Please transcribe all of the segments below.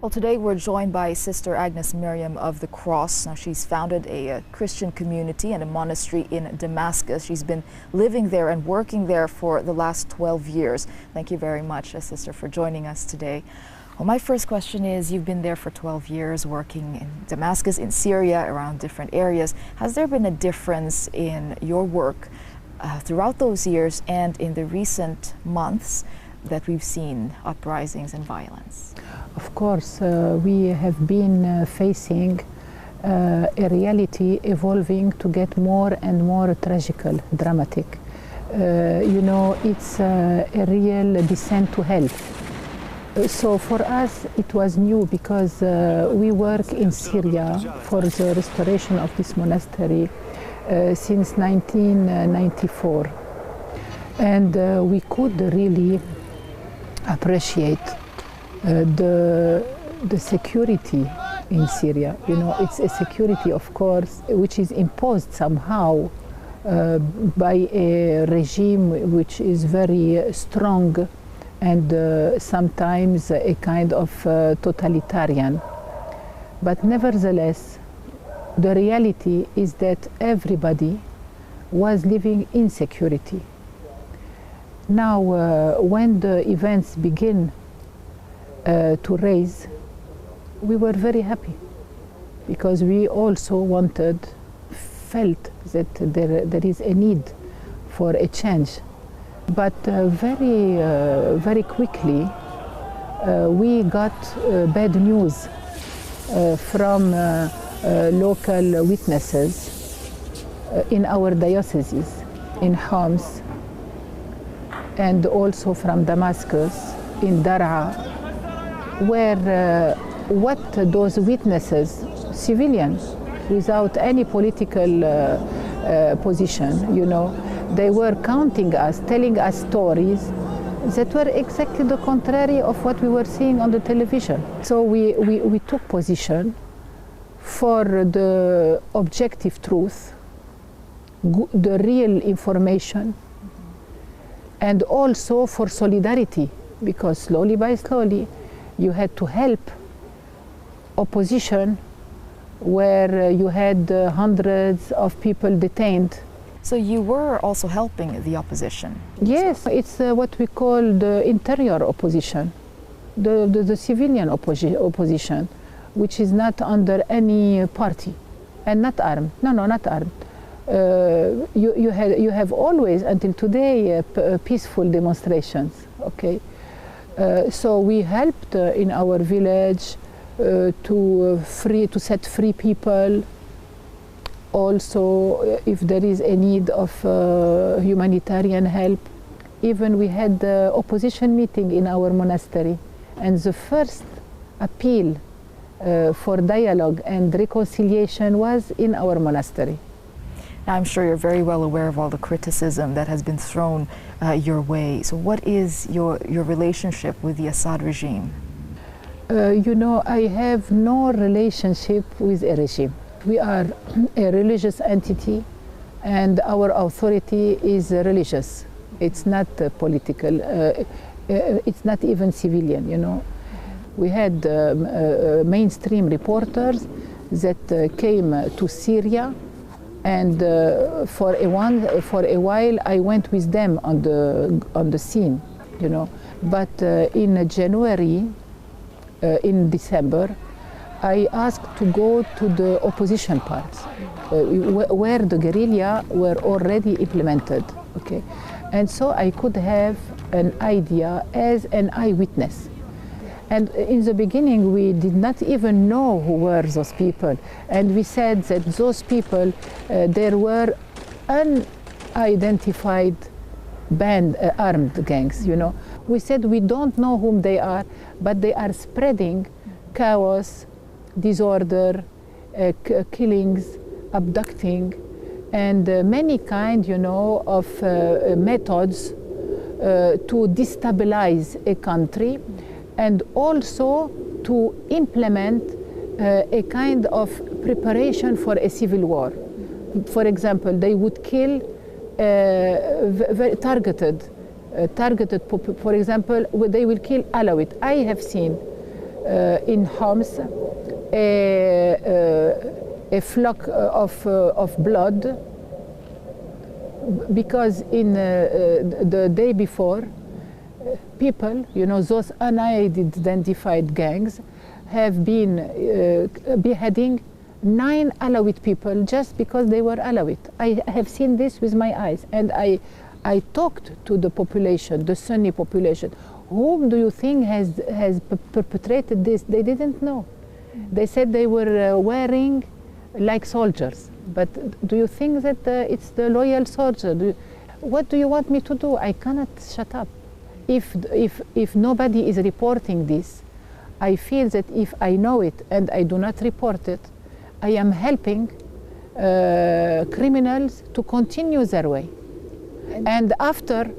Well, today we're joined by Sister Agnes Mariam of the Cross. Now, she's founded a Christian community and a monastery in Damascus. She's been living there and working there for the last 12 years. Thank you very much, Sister, for joining us today. Well, my first question is, you've been there for 12 years working in Damascus, in Syria, around different areas. Has there been a difference in your work throughout those years and in the recent months that we've seen uprisings and violence? Of course, we have been facing a reality evolving to get more and more tragical, dramatic. It's a real descent to hell. So for us, it was new because we work in Syria for the restoration of this monastery since 1994. And we could really appreciate the security in Syria. You know, it's a security, of course, which is imposed somehow by a regime which is very strong and sometimes a kind of totalitarian. But nevertheless, the reality is that everybody was living in security. Now, when the events begin to raise, we were very happy because we also felt that there is a need for a change. But very quickly, we got bad news from local witnesses in our dioceses, in Homs, and also from Damascus, in Daraa, where what those witnesses, civilians, without any political position, you know, they were counting us, telling us stories that were exactly the contrary of what we were seeing on the television. So we took position for the objective truth, the real information, and also for solidarity, because slowly by slowly you had to help opposition where you had hundreds of people detained. So you were also helping the opposition? Yes, it's what we call the interior opposition, the civilian opposition, which is not under any party and not armed. No, not armed. You have always, until today, peaceful demonstrations. Okay, so we helped in our village to set free people. Also, if there is a need of humanitarian help. Even we had the opposition meeting in our monastery, and the first appeal for dialogue and reconciliation was in our monastery. Now, I'm sure you're very well aware of all the criticism that has been thrown your way. So what is your relationship with the Assad regime? You know, I have no relationship with a regime. We are a religious entity, and our authority is religious. It's not political. It's not even civilian, you know. We had mainstream reporters that came to Syria, and for a while I went with them on the scene, you know. But in January, in December, I asked to go to the opposition parts, where the guerrilla were already implemented. Okay, and so I could have an idea as an eyewitness. And in the beginning, we did not even know who were those people. And we said that those people, there were unidentified armed gangs, you know. We said we don't know whom they are, but they are spreading chaos, disorder, killings, abducting, and many kind, you know, of methods to destabilize a country, and also to implement a kind of preparation for a civil war. For example, they would kill very targeted, for example, they will kill Alawite. I have seen in Homs a flock of blood, because in the day before, people, you know, those unidentified gangs have been beheading 9 Alawite people just because they were Alawite. I have seen this with my eyes, and I talked to the population, the Sunni population. Whom do you think has perpetrated this? They didn't know. They said they were wearing like soldiers. But do you think that it's the loyal soldier? What do you want me to do? I cannot shut up. If nobody is reporting this, I feel that if I know it and I do not report it, I am helping criminals to continue their way. And after,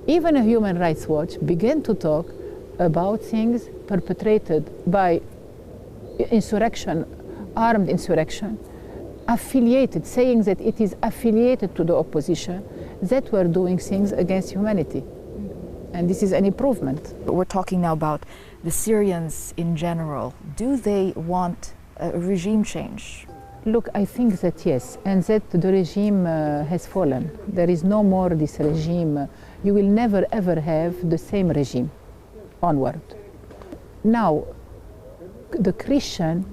even a Human Rights Watch began to talk about things perpetrated by insurrection, armed insurrection, affiliated, saying that it is affiliated to the opposition, that were doing things against humanity. And this is an improvement. We're talking now about the Syrians in general. Do they want a regime change? Look, I think that yes, and that the regime has fallen. There is no more this regime. You will never ever have the same regime onward. Now, the Christian,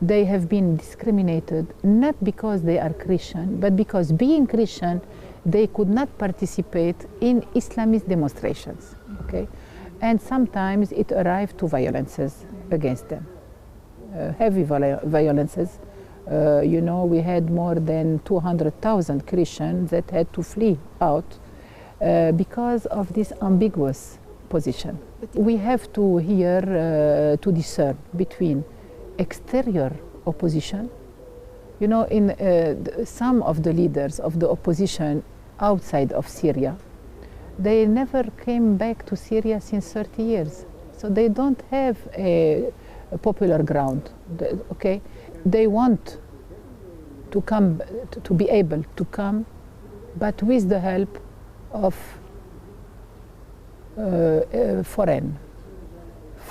they have been discriminated not because they are Christian, but because being Christian, they could not participate in Islamist demonstrations, okay? And sometimes it arrived to violences against them, heavy violences. You know, we had more than 200,000 Christians that had to flee out because of this ambiguous position. We have to here to discern between exterior opposition. You know, in some of the leaders of the opposition outside of Syria, they never came back to Syria since 30 years. So they don't have a popular ground, okay? They want to come, to be able to come, but with the help of foreign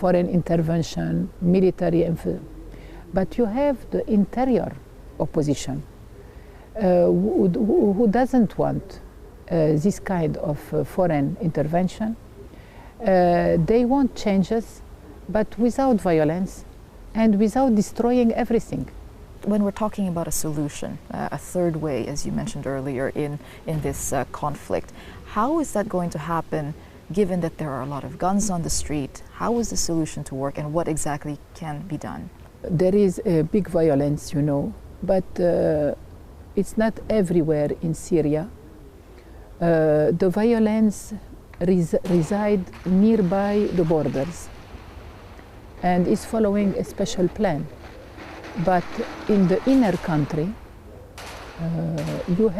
intervention, military. But you have the interior opposition who doesn't want this kind of foreign intervention. They want changes, but without violence and without destroying everything. When we're talking about a solution, a third way, as you mentioned earlier, in this conflict, how is that going to happen given that there are a lot of guns on the street? How is the solution to work, and what exactly can be done? There is a big violence, you know, but it's not everywhere in Syria. The violence resides nearby the borders and is following a special plan. But in the inner country, you have